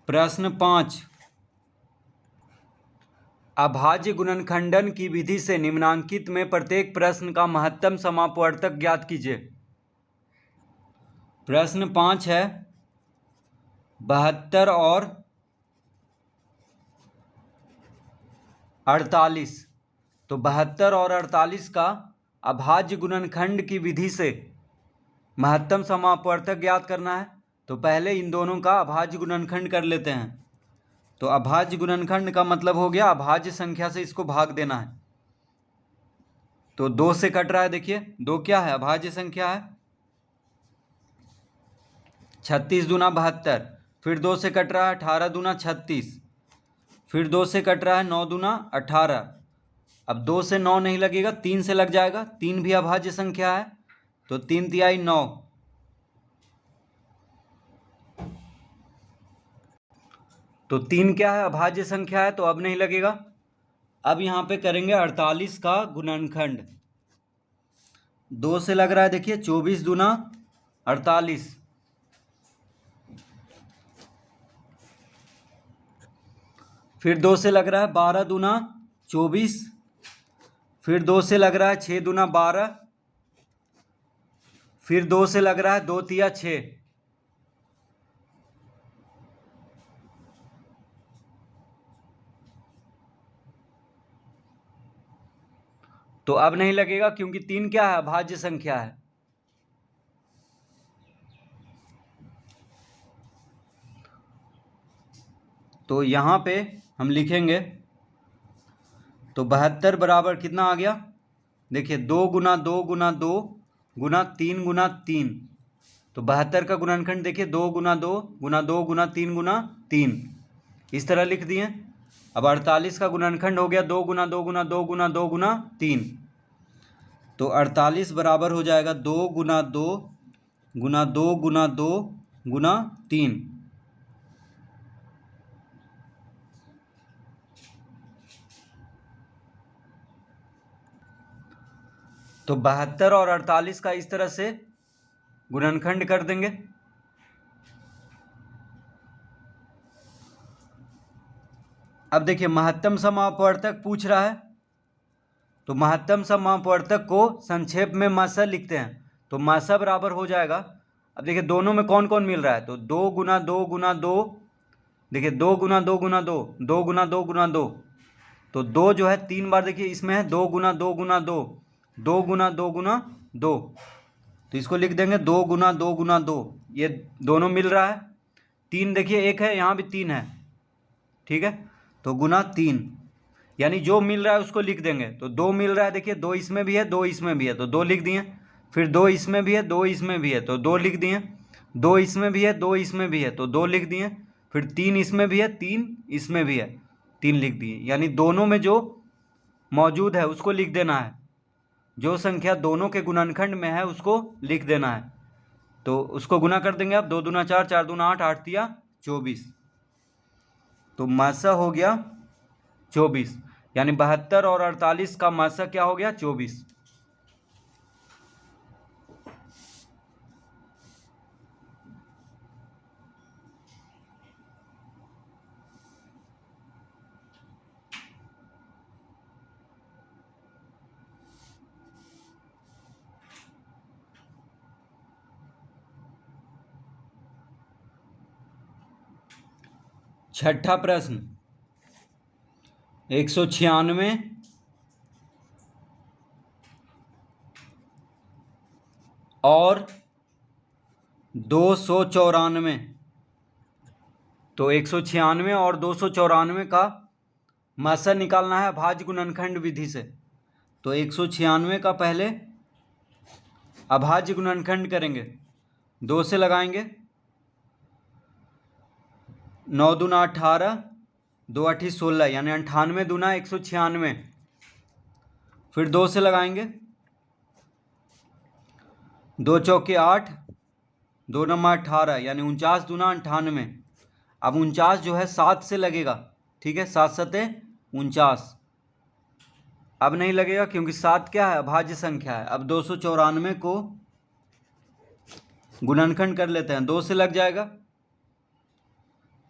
प्रश्न 5, अभाज्य गुणनखंडन की विधि से निम्नांकित में प्रत्येक प्रश्न का महत्तम समापवर्तक ज्ञात कीजिए। प्रश्न 5 है 72 और 48। तो 72 और 48 का अभाज्य गुणनखंड की विधि से महत्तम समापवर्तक ज्ञात करना है। तो पहले इन दोनों का अभाज्य गुणनखंड कर लेते हैं। तो अभाज्य गुणनखंड का मतलब हो गया अभाज्य संख्या से इसको भाग देना है। तो 2 से कट रहा है, देखिए 2 क्या है, अभाज्य संख्या है। 36 दूना 72, फिर 2 से कट रहा है 18 दूना 36, फिर 2 से कट रहा है 9 दूना 18। अब 2 से 9 नहीं लगेगा, 3 से लग जाएगा, 3 भी अभाज्य संख्या है। तो 3 तिहाई 9। तो 3 क्या है, अभाज्य संख्या है, तो अब नहीं लगेगा। अब यहाँ पे करेंगे 48 का गुणनखंड। 2 से लग रहा है, देखिए 24 दूना 48, फिर 2 से लग रहा है 12 दूना 24, फिर 2 से लग रहा है 6 दूना 12, फिर 2 से लग रहा है 2 तिया 6। तो अब नहीं लगेगा क्योंकि 3 क्या है, अभाज्य संख्या है। तो यहाँ पे हम लिखेंगे, तो 72 बराबर कितना आ गया, देखिए 2 गुना 2 गुना 2 गुना 3 गुना 3। तो 72 का गुणनखंड देखिए 2 गुना 2 गुना 2 गुना 3 गुना 3, इस तरह लिख दिए। अब 48 का गुणनखंड हो गया 2 गुना 2 गुना 2 गुना 2 गुना 3। तो 48 बराबर हो जाएगा 2 गुना 2 गुना 2 गुना 2 गुना 3। तो 72 और 48 का इस तरह से गुणनखंड कर देंगे। अब देखिए महत्तम समापवर्तक पूछ रहा है, तो महत्तम समापवर्तक को संक्षेप में मासा लिखते हैं। तो मासा बराबर हो जाएगा, अब देखिए दोनों में कौन कौन मिल रहा है, तो 2 गुना 2 गुना 2, देखिए 2 गुना 2 गुना 2 2 गुना 2 गुना 2। तो 2 जो है 3 बार देखिए इसमें है 2 गुना 2 गुना 2 2 गुना 2 गुना 2। तो इसको लिख देंगे 2 गुना 2 गुना 2, ये दोनों मिल रहा है। 3 देखिए एक है, यहाँ भी 3 है, ठीक है। तो गुना 3, यानी जो मिल रहा है उसको लिख देंगे। तो 2 मिल रहा है, देखिए 2 इसमें भी है 2 इसमें भी है, तो 2 लिख दिए। फिर 2 इसमें भी है 2 इसमें भी है, तो 2 लिख दिए। 2 इसमें भी है 2 इसमें भी है, तो 2 लिख दिए। फिर 3 इसमें भी है 3 इसमें भी है, 3 लिख दिए। यानी दोनों में जो मौजूद है उसको लिख देना है, जो संख्या दोनों के गुणनखंड में है उसको लिख देना है। तो उसको गुना कर देंगे आप, 2 दूना 4 4 दूना 8 8 तिया 24। तो मासा हो गया 24, यानी 72 और 48 का मासा क्या हो गया, 24। छठा प्रश्न, 196 और 294। तो 196 और 294 का मासा निकालना है अभाज्य गुणनखंड विधि से। तो 196 का पहले अभाज्य गुणनखंड करेंगे, 2 से लगाएंगे, 9 दूना 18 2 8 16, यानी 98 दूना 196। फिर 2 से लगाएंगे, 2 चौके 8 2 नमा 18, यानी 49 दूना 98। अब 49 जो है 7 से लगेगा, ठीक है, 7 सते 49। अब नहीं लगेगा क्योंकि 7 क्या है, अभाज्य संख्या है। अब 294 को गुणनखंड कर लेते हैं, 2 से लग जाएगा,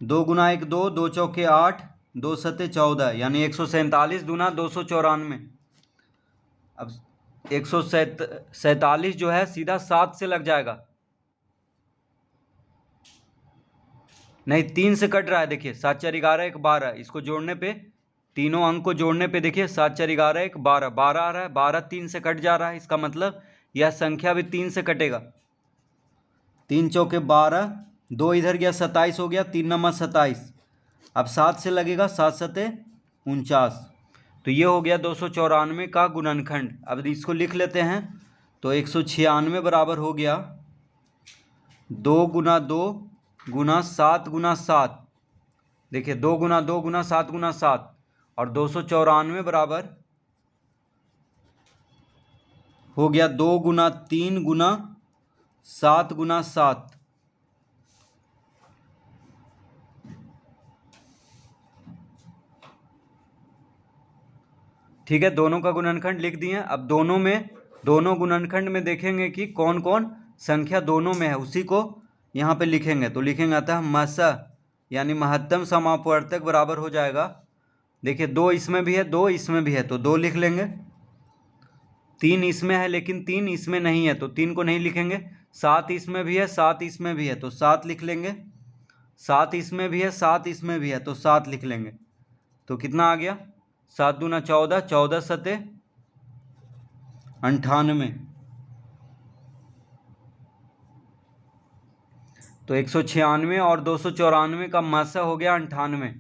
2 गुना 1 2, 2 चौके 8, 2 सते 14, यानी 147 दूना 294। अब 147 जो है सीधा 7 से लग जाएगा, नहीं 3 से कट रहा है। देखिए 7 4 11 1 12, इसको जोड़ने पे, तीनों अंक को जोड़ने पे देखिए 7 4 11 1 12, 12 आ रहा है, 12 3 से कट जा रहा है। इसका मतलब यह संख्या भी 3 से कटेगा। 3 चौके 12, 2 इधर गया 27 हो गया, 3 नंबर 27। अब 7 से लगेगा, 7 सते 49। तो ये हो गया 294 का गुणनखंड। अब इसको लिख लेते हैं। तो 196 बराबर हो गया 2 गुना 2 गुना 7 गुना 7। देखिए 2 गुना 2 गुना 7 गुना 7, और 294 बराबर हो गया 2 गुना 3 गुना 7 गुना 7। ठीक है, दोनों का गुणनखंड लिख दिए। अब दोनों गुणनखंड में देखेंगे कि कौन कौन संख्या दोनों में है, उसी को यहाँ पे लिखेंगे। तो लिखेंगे अतः मसा यानी महत्तम समापवर्तक बराबर हो जाएगा। देखिए 2 इसमें भी है, 2 इसमें भी है, तो 2 लिख लेंगे। 3 इसमें है लेकिन 3 इसमें नहीं है, तो 3 को नहीं लिखेंगे। 7 इसमें भी है, 7 इसमें भी है, तो 7 लिख लेंगे। 7 इसमें भी है, 7 इसमें भी है, तो 7 लिख लेंगे। तो कितना आ गया, 7 दूना 14, 14 सते 98। तो 196 और 294 का मासा हो गया 98।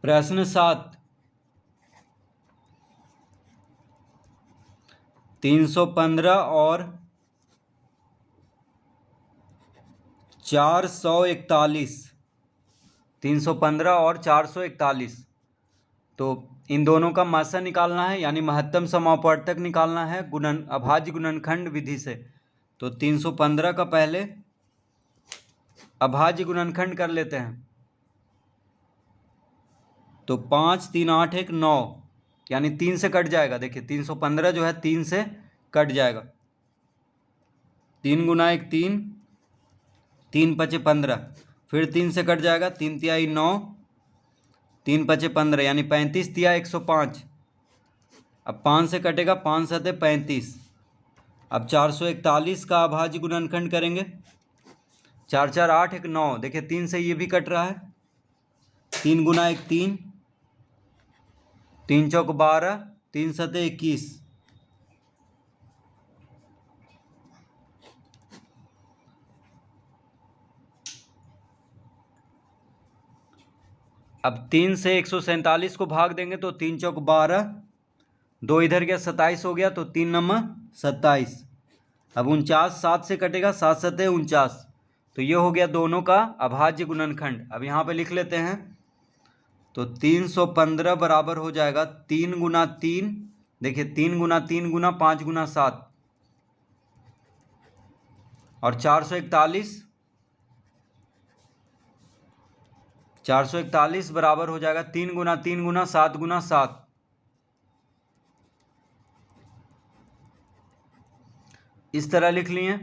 प्रश्न 7, 315 और 441। 315 और 441, तो इन दोनों का मासा निकालना है, यानी महत्तम समापवर्तक निकालना है अभाज्य गुणनखंड विधि से। तो 315 का पहले अभाज्य गुणनखंड कर लेते हैं। तो 5 3 8 1 9, यानी 3 से कट जाएगा। देखिए 315 जो है 3 से कट जाएगा। 3 गुना 1 3, 3 पचे 15, फिर 3 से कट जाएगा। 3 तिहाई 9, 3 पचे 15, यानी 35 तिया 105। अब 5 से कटेगा, 5 सते 35। अब 441 का अभाज्य गुणनखंड करेंगे। 4 4 8 1 9, देखिए 3 से ये भी कट रहा है। 3 गुना 1 3, 3 चौक 12, 3 सते 21। अब 3 से 147 को भाग देंगे तो 3 चौक 12, 2 इधर गया 27 हो गया, तो 3 नंबर 27। अब 49 7 से कटेगा, 7 सते 49। तो ये हो गया दोनों का अभाज्य गुणनखंड। अब यहाँ पे लिख लेते हैं। तो 315 बराबर हो जाएगा 3 गुना 3, देखिए 3 गुना 3 गुना 5 गुना 7, और 441 बराबर हो जाएगा 3 गुना 3 गुना 7 गुना 7। इस तरह लिख लिए।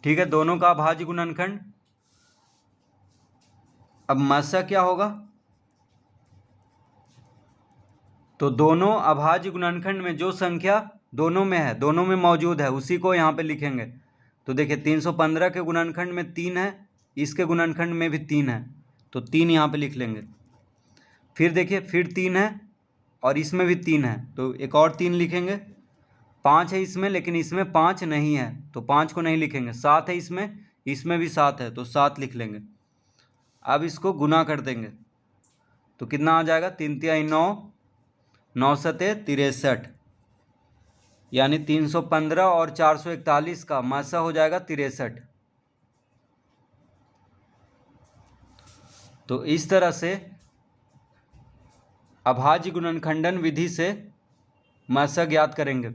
ठीक है, दोनों का अभाज्य गुणनखंड। अब मासा क्या होगा, तो दोनों अभाज्य गुणनखंड में जो संख्या दोनों में है, दोनों में मौजूद है, उसी को यहाँ पे लिखेंगे। तो देखिए 315 के गुणनखंड में 3 है, इसके गुणनखंड में भी 3 है, तो 3 यहाँ पे लिख लेंगे। फिर देखिए फिर 3 है और इसमें भी 3 है, तो एक और 3 लिखेंगे। 5 है इसमें, लेकिन इसमें 5 नहीं है, तो 5 को नहीं लिखेंगे। 7 है इसमें भी 7 है, तो 7 लिख लेंगे। अब इसको गुना कर देंगे तो कितना आ जाएगा, 3 तिहाई 9, 9 सते 63, यानी 315 और 441 का मासा हो जाएगा 63। तो इस तरह से अभाज्य गुणनखंडन विधि से मासा ज्ञात करेंगे।